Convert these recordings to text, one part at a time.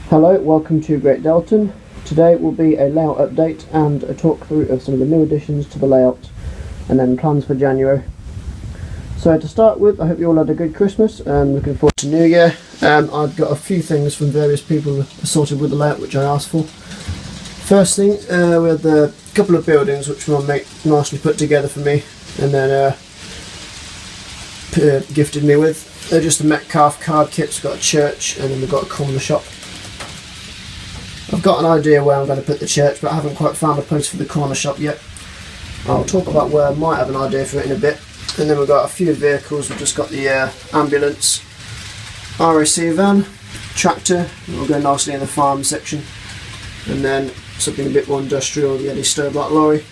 Hello, welcome to Great Deltan. Today will be a layout update and a talk through of some of the new additions to the layout and then plans for January. So to start with, I hope you all had a good Christmas and looking forward to New Year. I've got a few things from various people assorted with the layout which I asked for. First thing, we had a couple of buildings which my mate nicely put together for me and then gifted me with. They're just the Metcalf card kits. We've got a church and then we've got a corner shop. I've got an idea where I'm going to put the church, but I haven't quite found a place for the corner shop yet. I'll talk about where I might have an idea for it in a bit. And then we've got a few vehicles. We've just got the ambulance, RAC van, tractor, will go nicely in the farm section, and then something a bit more industrial, the Eddie Stobart lorry.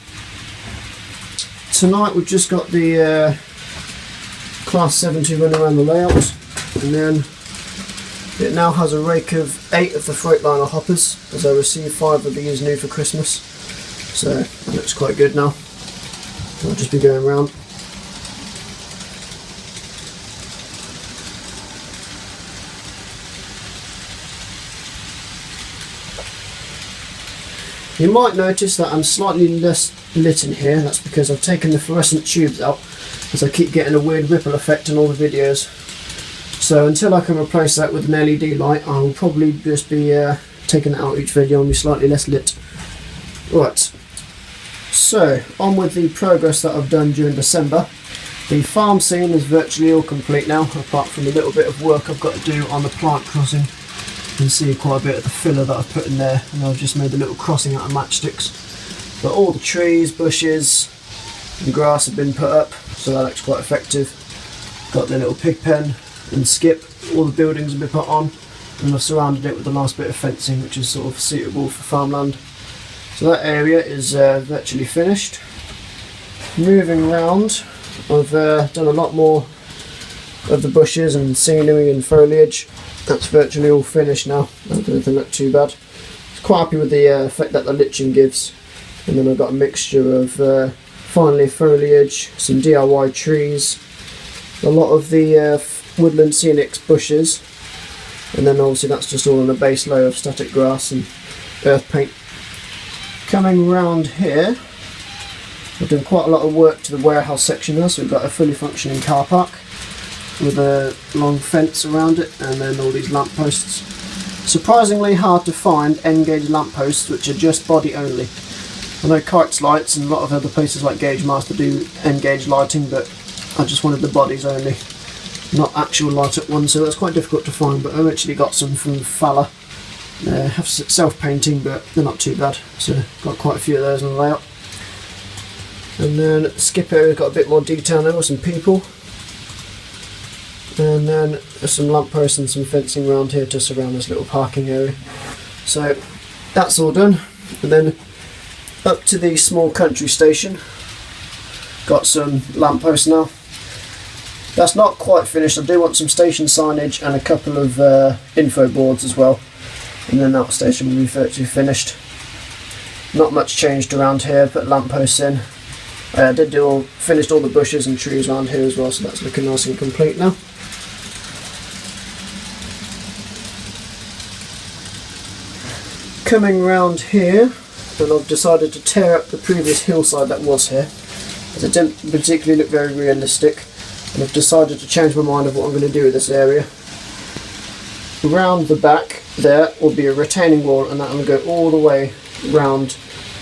Tonight we've just got the Class 70 running around the layout, and then it now has a rake of 8 of the Freightliner hoppers, as I received 5 of these new for Christmas, so that looks quite good now. I'll just be going around. You might notice that I'm slightly less lit in here. That's because I've taken the fluorescent tubes out, as I keep getting a weird ripple effect in all the videos. So until I can replace that with an LED light, I will probably just be taking it out each video and be slightly less lit. Right, so on with the progress that I've done during December. The farm scene is virtually all complete now, apart from a little bit of work I've got to do on the plant crossing. You can see quite a bit of the filler that I've put in there, and I've just made a little crossing out of matchsticks. But all the trees, bushes and grass have been put up, so that looks quite effective. Got the little pig pen and skip, all the buildings have been put on, and I've surrounded it with the last bit of fencing which is sort of suitable for farmland. So that area is virtually finished. Moving around, I've done a lot more of the bushes and scenery and foliage. That's virtually all finished now. That doesn't look too bad. I'm quite happy with the effect that the liching gives. And then I've got a mixture of fine leaf foliage, some DIY trees, a lot of the woodland scenic bushes, and then obviously that's just all on a base layer of static grass and earth paint. Coming round here, we've done quite a lot of work to the warehouse section now, so we've got a fully functioning car park with a long fence around it, and then all these lamp posts. Surprisingly hard to find N-gauge lamp posts which are just body only. I know Kites Lights and a lot of other places like Gauge Master do N-gauge lighting, but I just wanted the bodies only, not actual light up ones, so that's quite difficult to find, but I actually got some from Falla. They have self-painting, but they're not too bad, so got quite a few of those on the layout. And then the skip area's got a bit more detail now with some people. And then there's some lampposts and some fencing around here to surround this little parking area. So that's all done. And then up to the small country station, got some lampposts now. That's not quite finished. I do want some station signage and a couple of info boards as well, and then that station will be virtually finished. Not much changed around here, put lampposts in. I finished all the bushes and trees around here as well, so that's looking nice and complete now. Coming round here, and I've decided to tear up the previous hillside that was here, as it didn't particularly look very realistic, and I've decided to change my mind of what I'm going to do with this area. Around the back there will be a retaining wall, and that will go all the way round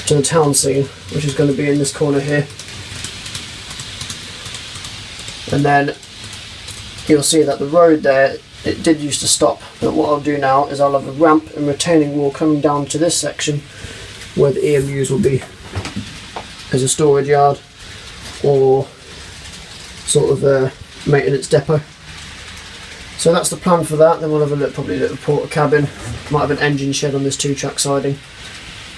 to the town scene, which is going to be in this corner here. And then you'll see that the road there, it did used to stop, but what I'll do now is I'll have a ramp and retaining wall coming down to this section where the EMUs will be as a storage yard or sort of a maintenance depot. So that's the plan for that. Then we'll have probably a little porter cabin, might have an engine shed on this 2-track siding.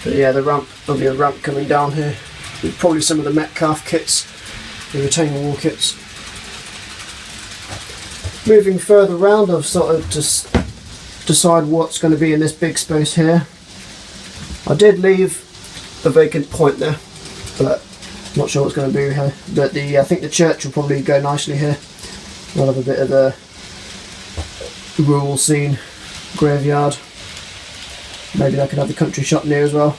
But yeah, there'll be a ramp coming down here with probably some of the Metcalf kits, the retaining wall kits. Moving further round, I've started to decide what's going to be in this big space here. I did leave a vacant point there, but I'm not sure what's going to be here. But I think the church will probably go nicely here. We'll have a bit of the rural scene, graveyard. Maybe I could have the country shop near as well.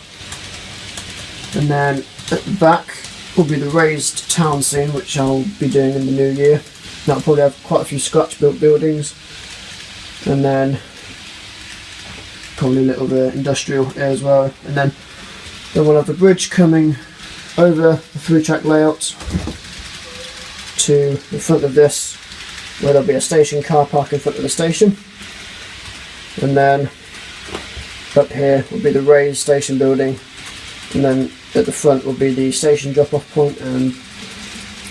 And then at the back will be the raised town scene, which I'll be doing in the new year. That'll probably have quite a few scratch built buildings, and then probably a little bit industrial there as well. And then we'll have the bridge coming over the through track layout to the front of this, where there'll be a station car park in front of the station. And then up here will be the raised station building, and then at the front will be the station drop off point and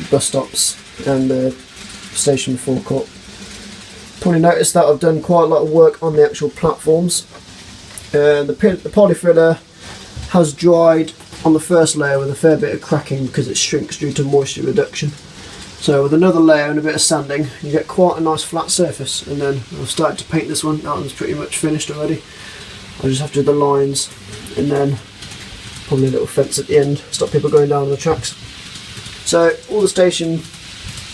bus stops and the station forecourt. Probably noticed that I've done quite a lot of work on the actual platforms. The polyfiller has dried on the first layer with a fair bit of cracking because it shrinks due to moisture reduction. So with another layer and a bit of sanding, you get quite a nice flat surface. And then I've started to paint this one. That one's pretty much finished already. I just have to do the lines, and then probably a little fence at the end, stop people going down the tracks. So all the station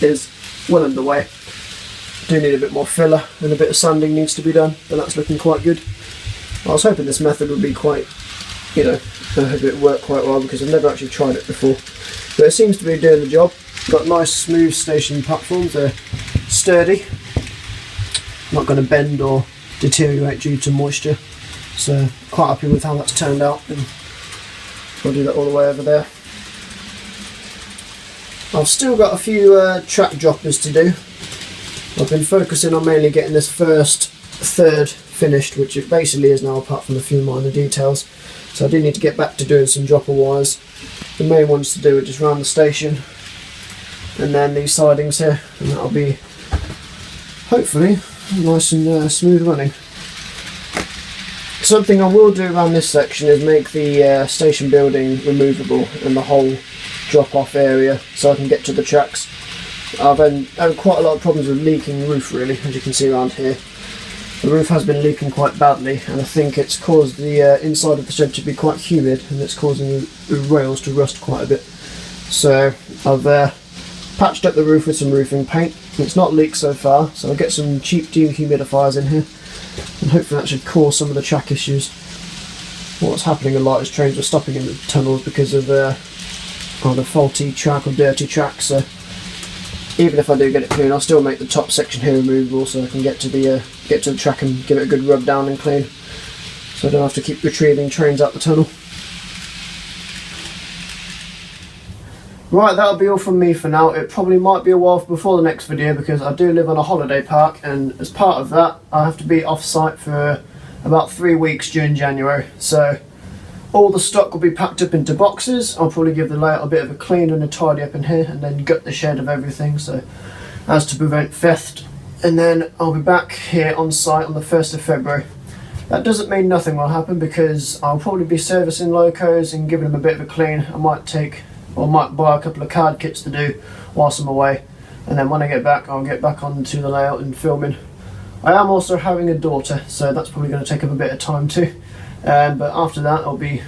is well underway. Do need a bit more filler and a bit of sanding needs to be done, but that's looking quite good. I was hoping this method would be quite, I hope it worked quite well, because I've never actually tried it before. But it seems to be doing the job. Got nice smooth station platforms, they're sturdy, not going to bend or deteriorate due to moisture. So quite happy with how that's turned out, and I'll do that all the way over there. I've still got a few track droppers to do. I've been focusing on mainly getting this first third finished, which it basically is now, apart from a few minor details. So I do need to get back to doing some dropper wires. The main ones to do are just around the station, and then these sidings here, and that'll be hopefully nice and smooth running. Something I will do around this section is make the station building removable and the whole drop-off area, so I can get to the tracks. I've had quite a lot of problems with leaking roof, really, as you can see around here. The roof has been leaking quite badly, and I think it's caused the inside of the shed to be quite humid, and it's causing the rails to rust quite a bit. So I've patched up the roof with some roofing paint. It's not leaked so far, so I'll get some cheap dehumidifiers in here, and hopefully that should cause some of the track issues. What's happening a lot is trains are stopping in the tunnels because of either faulty track or dirty track. So even if I do get it clean, I'll still make the top section here removable, so I can get to the track and give it a good rub down and clean, so I don't have to keep retrieving trains out the tunnel. Right, that'll be all from me for now. It probably might be a while before the next video, because I do live on a holiday park, and as part of that I have to be off site for about 3 weeks during January. So all the stock will be packed up into boxes. I'll probably give the layout a bit of a clean and a tidy up in here, and then gut the shed of everything, so as to prevent theft. And then I'll be back here on site on the 1st of February. That doesn't mean nothing will happen, because I'll probably be servicing locos and giving them a bit of a clean. I might buy a couple of card kits to do whilst I'm away, and then when I get back, I'll get back onto the layout and filming. I am also having a daughter, so that's probably going to take up a bit of time too. But after that, I'll be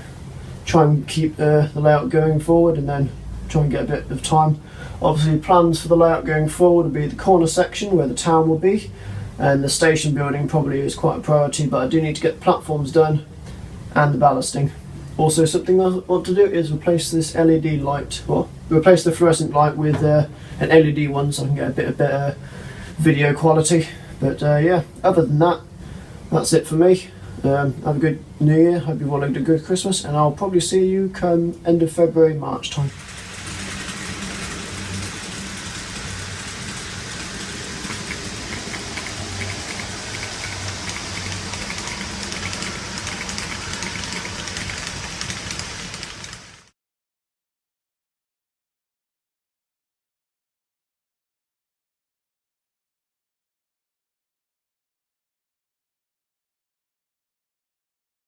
trying and keep the layout going forward, and then try and get a bit of time. Obviously, plans for the layout going forward will be the corner section where the town will be, and the station building probably is quite a priority, but I do need to get the platforms done and the ballasting. Also, something I want to do is replace this LED light, or replace the fluorescent light with an LED one, so I can get a bit of better video quality. But yeah, other than that, that's it for me. Have a good New Year, hope you've all had a good Christmas, and I'll probably see you come end of February, March time.